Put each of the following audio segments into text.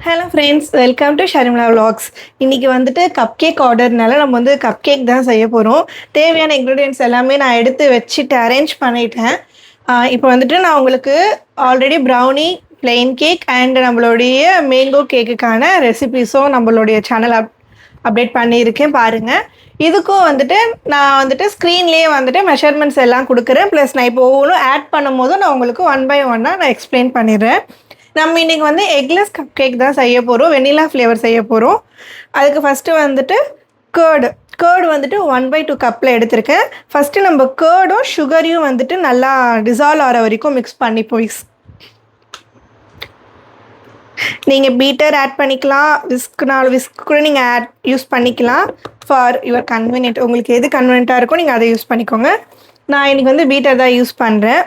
Hello friends, welcome to Sharmila vlogs. இன்றைக்கி வந்துட்டு cup cake ஆர்டர்னால நம்ம வந்து கப் கேக் தான் செய்ய போகிறோம். தேவையான இன்க்ரீடியன்ட்ஸ் எல்லாமே நான் எடுத்து வச்சுட்டு அரேஞ்ச் பண்ணிட்டேன். இப்போ வந்துட்டு நான் உங்களுக்கு already brownie, plain cake and நம்மளுடைய மேங்கோ கேக்குக்கான ரெசிபிஸும் நம்மளுடைய சேனல் அப்டேட் பண்ணியிருக்கேன் பாருங்கள். இதுக்கும் வந்துட்டு நான் வந்துட்டு ஸ்க்ரீன்லேயே வந்துட்டு மெஷர்மெண்ட்ஸ் எல்லாம் கொடுக்குறேன். ப்ளஸ் நான் இப்போ ஒவ்வொன்றும் ஆட் பண்ணும் போது நான் உங்களுக்கு 1 by 1 நான் எக்ஸ்பிளைன் பண்ணிடுறேன். நம்ம இன்றைக்கி வந்து எக்லெஸ் கப் கேக் தான் செய்ய போகிறோம். வெண்ணிலா ஃப்ளேவர் செய்ய போகிறோம். அதுக்கு ஃபஸ்ட்டு வந்துட்டு கேர்டு வந்துட்டு 1/2 கப்பில் எடுத்திருக்கேன். ஃபஸ்ட்டு நம்ம கேர்டும் சுகரையும் வந்துட்டு நல்லா டிசால்வ் ஆகிற வரைக்கும் மிக்ஸ் பண்ணிப்போம். நீங்கள் பீட்டர் ஆட் பண்ணிக்கலாம், விஸ்க் கூட நீங்கள் யூஸ் பண்ணிக்கலாம். ஃபார் யுவர் கன்வீனியன்ட், உங்களுக்கு எது கன்வீனியண்ட்டாக இருக்கோ நீங்கள் அதை யூஸ் பண்ணிக்கோங்க. நான் இன்றைக்கி வந்து பீட்டர் தான் யூஸ் பண்ணுறேன்.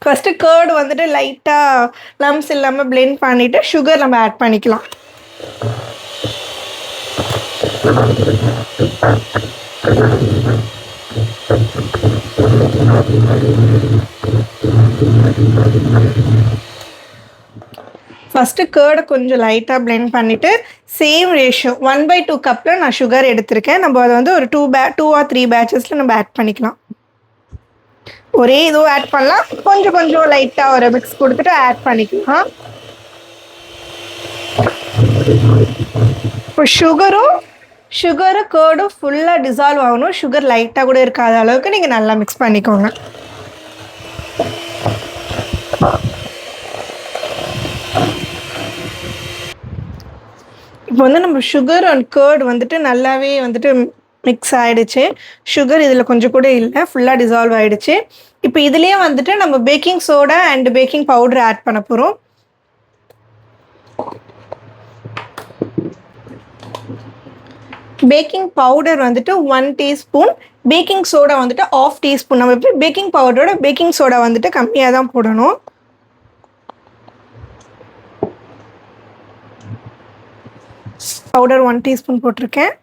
ஃபஸ்ட்டு கேர்டு வந்துட்டு லைட்டாக லம்ஸ் இல்லாமல் பிளெண்ட் பண்ணிவிட்டு சுகர் நம்ம ஆட் பண்ணிக்கலாம். ஃபஸ்ட்டு கேர்டை கொஞ்சம் லைட்டாக பிளெண்ட் பண்ணிவிட்டு சேம் ரேஷியோ 1/2 கப்பில் நான் சுகர் எடுத்திருக்கேன். நம்ம அதை வந்து ஒரு 2 or 3 பேட்சஸில் நம்ம ஆட் பண்ணிக்கலாம். ஒரே இதுவும் ஆட் பண்ணலாம், கொஞ்சம் கொஞ்சம் லைட்டாக ஒரு மிக்ஸ் கொடுத்துட்டு ஆட் பண்ணிக்கலாம். இப்போ சுகரு கேர்டும் ஃபுல்லாக டிசால்வ் ஆகணும். சுகர் லைட்டாக கூட இருக்காத அளவுக்கு நீங்கள் நல்லா மிக்ஸ் பண்ணிக்கோங்க. இப்போ வந்து நம்ம சுகர் அண்ட் கேர்டு வந்துட்டு நல்லாவே வந்துட்டு மிக்ஸ் ஆகிடுச்சு. சுகர் இதில் கொஞ்சம் கூட இல்லை, ஃபுல்லாக டிசால்வ் ஆகிடுச்சு. இப்போ இதுலேயே வந்துட்டு நம்ம baking soda and baking powder add பண்ண போகிறோம். பேக்கிங் பவுடர் வந்துட்டு 1 டீஸ்பூன், பேக்கிங் சோடா வந்துட்டு 1/2 டீஸ்பூன். நம்ம எப்படி பேக்கிங் பவுடரோட பேக்கிங் சோடா வந்துட்டு கம்மியாக தான் போடணும். பவுடர் 1 டீஸ்பூன் போட்டிருக்கேன்.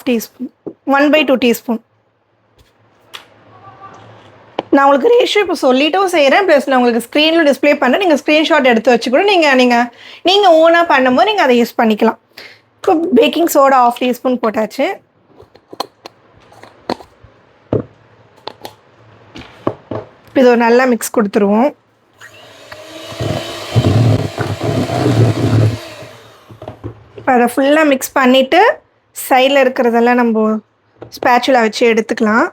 Teaspoon 1/2 teaspoon. நான் உங்களுக்கு ரேஷியோ இப்போ சொல்லிட்டும் செய்கிறேன், ப்ளஸ் நான் உங்களுக்கு ஸ்க்ரீனில் டிஸ்பிளே பண்ணுறேன். நீங்கள் ஸ்க்ரீன்ஷாட் எடுத்து வச்சு கூட நீங்கள் ஓனாக பண்ணும்போது நீங்கள் அதை யூஸ் பண்ணிக்கலாம். இப்போ பேக்கிங் சோடா 1/2 டீஸ்பூன் போட்டாச்சு. இப்போ இது ஒரு நல்லா மிக்ஸ் கொடுத்துருவோம். இப்போ அதை ஃபுல்லாக மிக்ஸ் பண்ணிவிட்டு சைடில் இருக்கிறதெல்லாம் நம்ம ஸ்பேச்சுலா வச்சு எடுத்துக்கலாம்.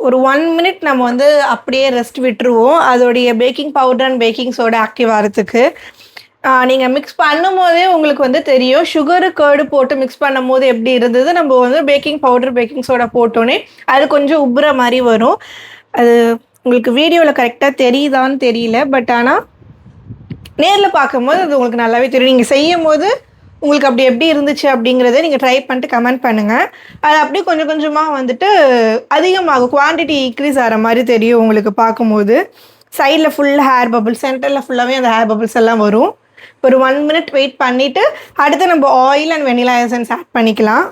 ஒரு 1 மினிட் நம்ம வந்து அப்படியே ரெஸ்ட் விட்டுருவோம், அதோடைய baking powder and baking soda active ஆகிறதுக்கு. நீங்கள் மிக்ஸ் பண்ணும் போதே உங்களுக்கு வந்து தெரியும், சுகரு கேர்டு போட்டு மிக்ஸ் பண்ணும் போது எப்படி இருந்தது. நம்ம வந்து பேக்கிங் பவுடர் பேக்கிங் சோடா போட்டோன்னே அது கொஞ்சம் உப்புற மாதிரி வரும். அது உங்களுக்கு வீடியோவில் கரெக்டாக தெரியுதான்னு தெரியல, பட் ஆனால் நேரில் பார்க்கும்போது அது உங்களுக்கு நல்லாவே தெரியும். நீங்கள் செய்யும் போது உங்களுக்கு அப்படி எப்படி இருந்துச்சு அப்படிங்கிறத நீங்கள் ட்ரை பண்ணிட்டு கமெண்ட் பண்ணுங்கள். அது அப்படியே கொஞ்சம் கொஞ்சமாக வந்துட்டு அதிகமாகும், குவான்டிட்டி இன்க்ரீஸ் ஆகிற மாதிரி தெரியும் உங்களுக்கு பார்க்கும்போது. சைடில் ஃபுல் ஹேர் பபிள்ஸ், சென்டரில் ஃபுல்லாகவே அந்த ஹேர் பபிள்ஸ் எல்லாம் வரும். ஒரு 1 மினிட் வெயிட் பண்ணிவிட்டு அடுத்து நம்ம oil and vanilla essence add பண்ணிக்கலாம்.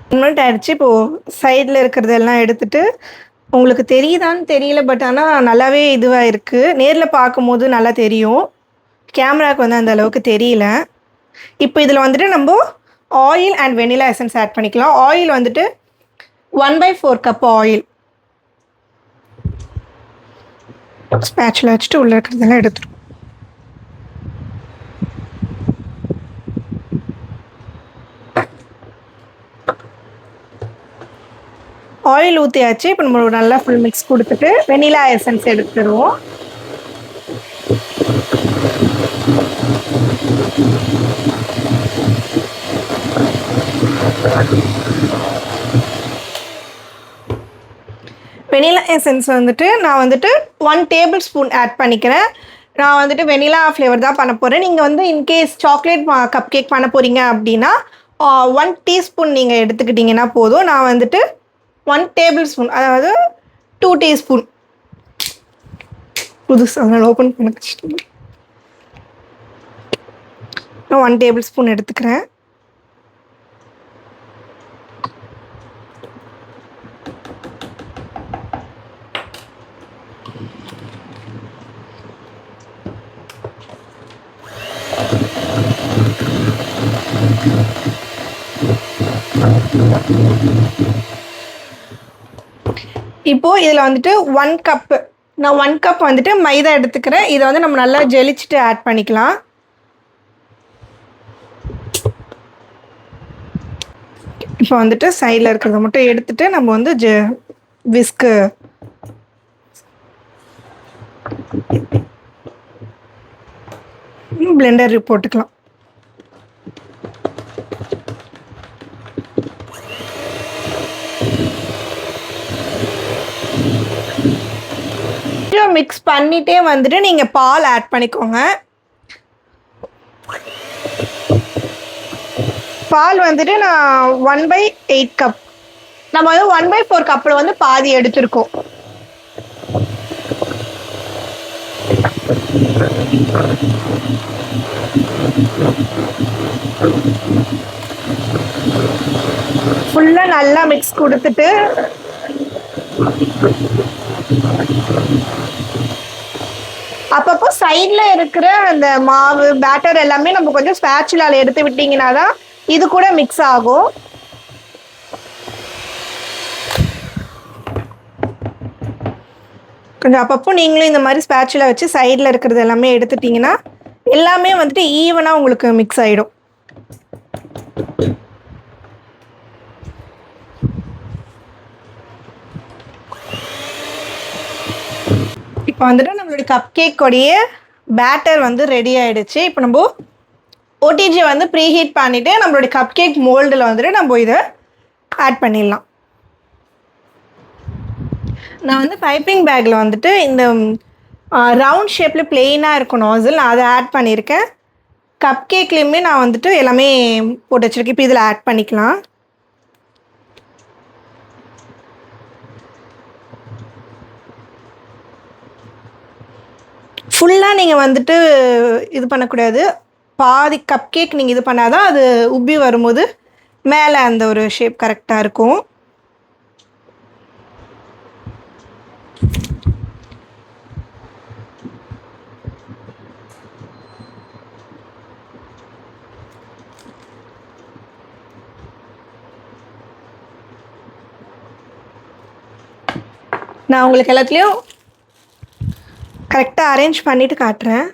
1 மினிட் ஆகிடுச்சு. இப்போது சைடில் இருக்கிறதெல்லாம் எடுத்துகிட்டு உங்களுக்கு தெரியுதான்னு தெரியல, பட் ஆனால் நல்லாவே இதுவாக இருக்குது. நேரில் பார்க்கும்போது நல்லா தெரியும், கேமராவுக்கு வந்து அந்த அளவுக்கு தெரியல. இப்போ இதில் வந்துட்டு நம்ம oil and vanilla essence add பண்ணிக்கலாம். ஆயில் வந்துட்டு 1/4 கப் ஆயில். ஸ்பேச்சுலா வச்சுட்டு உள்ளே இருக்கிறதெல்லாம் எடுத்துரும். ஆயில் ஊற்றியாச்சு. இப்போ நம்ம நல்லா ஃபுல் மிக்ஸ் கொடுத்துட்டு வெனிலா எசன்ஸ் எடுத்துருவோம். வெனிலா எசன்ஸ் வந்துட்டு நான் வந்துட்டு 1 டேபிள் ஸ்பூன் ஆட் பண்ணிக்கிறேன். நான் வந்துட்டு வெனிலா ஃப்ளேவர் தான் பண்ண போகிறேன். நீங்கள் வந்து இன்கேஸ் சாக்லேட் கப் கேக் பண்ண போகிறீங்க அப்படின்னா 1 டீஸ்பூன் நீங்கள் எடுத்துக்கிட்டிங்கன்னா போதும். நான் வந்துட்டு 1 டேபிள் ஸ்பூன், அதாவது 2 டீஸ்பூன் புதுசாக அதனால் ஓப்பன் பண்ண கஷ்டம். நான் 1 டேபிள் ஸ்பூன் எடுத்துக்கிறேன். இப்போ இதில் வந்துட்டு 1 கப்பு, நான் 1 கப் வந்துட்டு மைதா எடுத்துக்கிறேன். இதை வந்து நம்ம நல்லா ஜெலிச்சுட்டு ஆட் பண்ணிக்கலாம். இப்போ வந்துட்டு சைடில் இருக்கிறத மட்டும் எடுத்துட்டு நம்ம வந்து விஸ்கு பிளெண்டர் போட்டுக்கலாம். மிக்ஸ் பண்ணிட்டே வந்துட்டு நீங்கள் பால் ஆட் பண்ணிக்கோங்க. பால் வந்துட்டு நான் 1/8 கப், நம்ம வந்து 1/4 கப்பில் வந்து பாதி எடுத்திருக்கோம். ஃபுல்லாக நல்லா மிக்ஸ் கொடுத்துட்டு அப்பப்போ சைடில் இருக்கிற அந்த மாவு பேட்டர் எல்லாமே நம்ம கொஞ்சம் ஸ்பேச்சுலால எடுத்து விட்டிங்கன்னா தான் இது கூட மிக்ஸ் ஆகும். கொஞ்சம் அப்பப்போ நீங்களும் இந்த மாதிரி ஸ்பேச்சுலா வச்சு சைடில் இருக்கிறது எல்லாமே எடுத்துட்டிங்கன்னா எல்லாமே வந்துட்டு ஈவனாக உங்களுக்கு மிக்ஸ் ஆகிடும். இப்போ வந்துட்டு நம்மளுடைய கப் கேக்கோடைய பேட்டர் வந்து ரெடி ஆகிடுச்சு. இப்போ நம்ம ஓடிஜி வந்து ப்ரீஹீட் பண்ணிவிட்டு நம்மளுடைய கப் கேக் மோல்டில் வந்துட்டு நம்ம இதை ஆட் பண்ணிடலாம். நான் வந்து பைப்பிங் பேக்கில் வந்துட்டு இந்த ரவுண்ட் ஷேப்பில் பிளெயினாக இருக்கும் நாசில், நான் அதை ஆட் பண்ணியிருக்கேன். கப் கேக்லேயுமே நான் வந்துட்டு எல்லாமே போட்டு வச்சுருக்கேன். இப்போ இதில் ஆட் பண்ணிக்கலாம். ஃபுல்லாக நீங்கள் வந்துட்டு இது பண்ணக்கூடாது. பாதி கப் கேக் நீங்கள் இது பண்ணால் தான் அது உப்பி வரும்போது மேலே அந்த ஒரு ஷேப் கரெக்டாக இருக்கும். நான் உங்களுக்கு எல்லாத்துலேயும் கரெக்டாக அரேஞ்ச் பண்ணிவிட்டு காட்டுறேன்.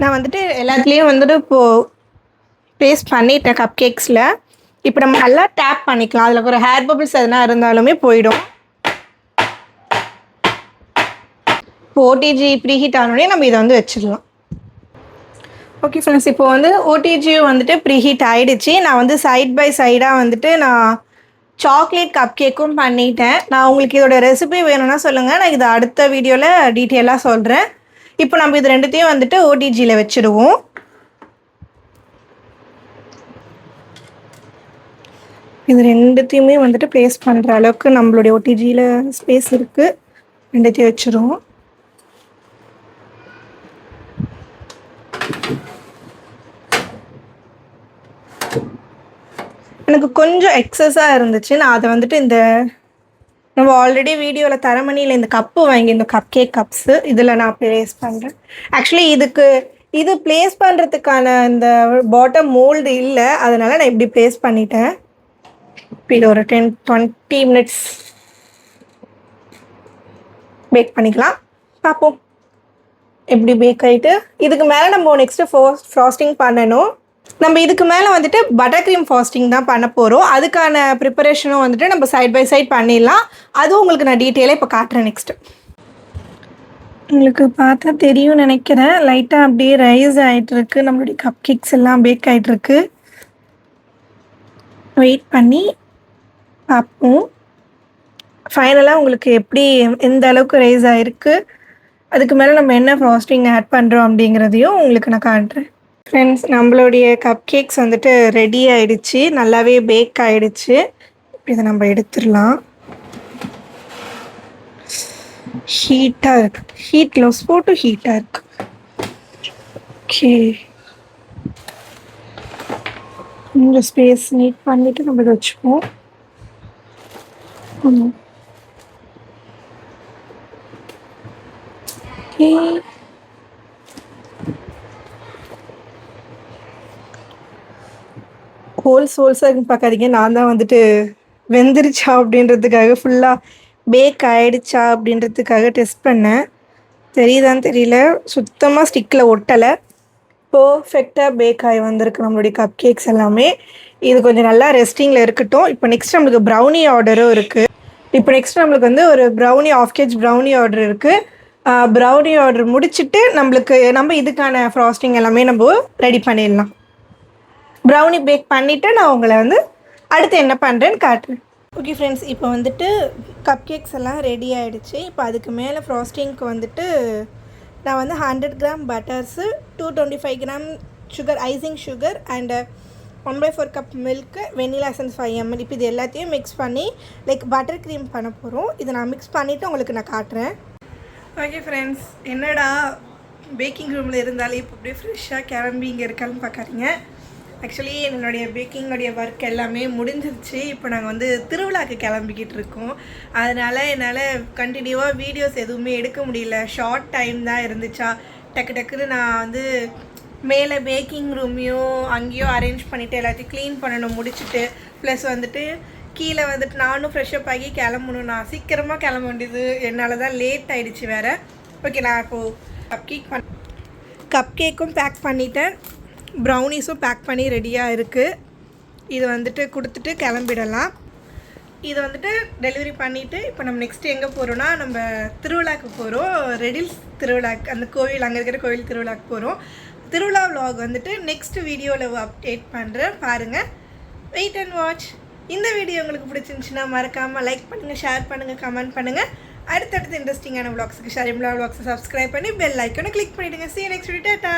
நான் வந்துட்டு எல்லாத்துலேயும் வந்துட்டு இப்போது பேஸ்ட் பண்ணிட்டேன் கப் கேக்ஸில். இப்போ நம்ம நல்லா டேப் பண்ணிக்கலாம். அதில் ஒரு ஹேர் பபிள்ஸ் எதுனா இருந்தாலுமே போயிடும். இப்போ ஓடிஜி ப்ரீஹீட் ஆனோடனே நம்ம இதை வந்து வச்சிடலாம். ஓகே ஃப்ரெண்ட்ஸ், இப்போ வந்து ஓடிஜியும் வந்துட்டு ப்ரீஹீட் ஆகிடுச்சு. நான் வந்து சைட் பை சைடாக வந்துட்டு நான் சாக்லேட் கப் கேக்கும் பண்ணிட்டேன். நான் உங்களுக்கு இதோட ரெசிபி வேணும்னா சொல்லுங்கள், நான் இதை அடுத்த வீடியோவில் டீட்டெயிலாக சொல்கிறேன். இப்போ நம்ம இது ரெண்டுத்தையும் வந்துட்டு ஓடிஜியில் வச்சுடுவோம். இது ரெண்டுத்தையுமே வந்துட்டு ப்ளேஸ் பண்ணுற அளவுக்கு நம்மளுடைய ஓடிஜியில் ஸ்பேஸ் இருக்குது. ரெண்டுத்தையும் வச்சுருவோம். எனக்கு கொஞ்சம் எக்ஸஸாக இருந்துச்சு. நான் அதை வந்துட்டு இந்த நம்ம ஆல்ரெடி வீடியோவில் தரமணியில் இந்த கப்பு வாங்கி இந்த கப் கேக் கப்ஸு இதில் நான் ப்ளேஸ் பண்ணுறேன். ஆக்சுவலி இது ப்ளேஸ் பண்ணுறதுக்கான இந்த பாட்டம் மோல்டு இல்லை, அதனால் நான் இப்படி ப்ளேஸ் பண்ணிட்டேன். இப்போ இது ஒரு 10-20 மினிட்ஸ் பேக் பண்ணிக்கலாம். பார்ப்போம் எப்படி பேக் ஆகிட்டு. இதுக்கு மேலே நம்ம நெக்ஸ்ட்டு ஃப்ராஸ்டிங் பண்ணணும். நம்ம இதுக்கு மேலே வந்துட்டு பட்டர் க்ரீம் ஃபாஸ்டிங் தான் பண்ண போகிறோம். அதுக்கான ப்ரிப்பரேஷனும் வந்துட்டு நம்ம சைட் பை சைட் பண்ணிடலாம். அதுவும் உங்களுக்கு நான் டீட்டெயிலாக இப்போ காட்டுறேன். நெக்ஸ்ட்டு உங்களுக்கு பார்த்தா தெரியும் நினைக்கிறேன், லைட்டாக அப்படியே ரைஸ் ஆகிட்டுருக்கு. நம்மளுடைய கப் கேக்ஸ் எல்லாம் பேக் ஆகிட்டுருக்கு. வெயிட் பண்ணி பார்ப்போம் ஃபைனலாக உங்களுக்கு எப்படி எந்த அளவுக்கு ரைஸ் ஆகிருக்கு, அதுக்கு மேலே நம்ம என்ன ஃப்ராஸ்டிங் ஆட் பண்ணுறோம் அப்படிங்கிறதையும் உங்களுக்கு நான் காட்டுறேன். ஃப்ரெண்ட்ஸ், நம்மளுடைய கப் கேக்ஸ் வந்துட்டு ரெடி ஆகிடுச்சு, நல்லாவே பேக் ஆகிடுச்சு. இதை நம்ம எடுத்துடலாம். ஹீட்டாக இருக்குது, ஹீட் லோஸ் போட்டு ஹீட்டாக இருக்குது. ஓகே, இந்த ஸ்பேஸ் நீட் பண்ணிவிட்டு நம்ம இதை வச்சுப்போம். ஓகே, ஹோல்ஸாக பார்க்காதீங்க. நான் தான் வந்துட்டு வெந்துருச்சா அப்படின்றதுக்காக, ஃபுல்லாக பேக் ஆகிடுச்சா அப்படின்றதுக்காக டெஸ்ட் பண்ணேன். தெரியுதான்னு தெரியல, சுத்தமாக ஸ்டிக்கில் ஒட்டலை. பர்ஃபெக்டாக பேக் ஆகி வந்திருக்கு நம்மளுடைய கப் கேக்ஸ் எல்லாமே. இது கொஞ்சம் நல்லா ரெஸ்டிங்கில் இருக்கட்டும். இப்போ நெக்ஸ்ட் நம்மளுக்கு ப்ரௌனி ஆர்டரும் இருக்குது. இப்போ நெக்ஸ்ட் நம்மளுக்கு வந்து ஒரு ப்ரௌனி, 1/2 kg ப்ரௌனி ஆர்டர் இருக்குது. ப்ரௌனி ஆர்டர் முடிச்சுட்டு நம்ம இதுக்கான ஃப்ராஸ்டிங் எல்லாமே நம்ம ரெடி பண்ணிடலாம். ப்ரௌனி பேக் பண்ணிவிட்டு நான் உங்களை வந்து அடுத்து என்ன பண்ணுறேன்னு காட்டுறேன். ஓகே ஃப்ரெண்ட்ஸ், இப்போ வந்துட்டு கப் கேக்ஸ் எல்லாம் ரெடி ஆகிடுச்சு. இப்போ அதுக்கு மேலே ஃப்ராஸ்டிங்க்கு வந்துட்டு நான் வந்து 100 gram butters, 225 gram sugar, icing sugar and 1/4 cup milk, vanilla essence 5 ml. இப்போ இது எல்லாத்தையும் மிக்ஸ் பண்ணி லைக் பட்டர் க்ரீம் பண்ண போகிறோம். இதை நான் மிக்ஸ் பண்ணிவிட்டு உங்களுக்கு நான் காட்டுறேன். ஓகே ஃப்ரெண்ட்ஸ், என்னடா பேக்கிங் ரூமில் இருந்தாலே இப்போ அப்படியே ஃப்ரெஷ்ஷாக கிளம்பி இங்கே இருக்கான்னு பார்க்காதீங்க. ஆக்சுவலி என்னுடைய பேக்கிங்கோடைய ஒர்க் எல்லாமே முடிஞ்சிருச்சு. இப்போ நாங்கள் வந்து திருவிழாக்கு கிளம்பிக்கிட்டு இருக்கோம். அதனால் என்னால் கண்டினியூவாக வீடியோஸ் எதுவுமே எடுக்க முடியல. ஷார்ட் டைம் தான் இருந்துச்சா. டக்குன்னு நான் வந்து மேலே பேக்கிங் ரூமையும் அங்கேயும் அரேஞ்ச் பண்ணிவிட்டு எல்லாத்தையும் க்ளீன் பண்ணணும் முடிச்சுட்டு, ப்ளஸ் வந்துட்டு கீழே வந்துட்டு நானும் ஃப்ரெஷ்ஷப் ஆகி கிளம்பணும். நான் சீக்கிரமாக கிளம்ப வேண்டியது, என்னால் தான் லேட் ஆகிடுச்சு வேறு. ஓகே, நான் இப்போது கப் கேக்கும் பேக் பண்ணிட்டேன், ப்ரௌனிஸும் பேக் பண்ணி ரெடியாக இருக்குது. இது வந்துட்டு கொடுத்துட்டு கிளம்பிடலாம். இதை வந்துட்டு டெலிவரி பண்ணிவிட்டு இப்போ நம்ம நெக்ஸ்ட்டு எங்கே போகிறோன்னா, நம்ம திருவிழாக்கு போகிறோம். ரெடில்ஸ் திருவிழாக்கு, அந்த கோவில், அங்கே இருக்கிற கோவில் திருவிழாக்கு போகிறோம். திருவிழா vlog வந்துட்டு நெக்ஸ்ட் வீடியோவில் அப்டேட் பண்ணுறேன், பாருங்கள். Wait and watch. இந்த வீடியோ உங்களுக்கு பிடிச்சிருந்துச்சுன்னா மறக்காமல் லைக் பண்ணுங்கள், ஷேர் பண்ணுங்கள், கமெண்ட் பண்ணுங்கள். அடுத்தடுத்து இன்ட்ரெஸ்டிங்கான vlogsக்கு ஷாரிம்லா vlogsஸை சப்ஸ்கிரைப் பண்ணி பெல் ஐக்கனை கிளிக் பண்ணிவிடுங்க. See you next video. Tata.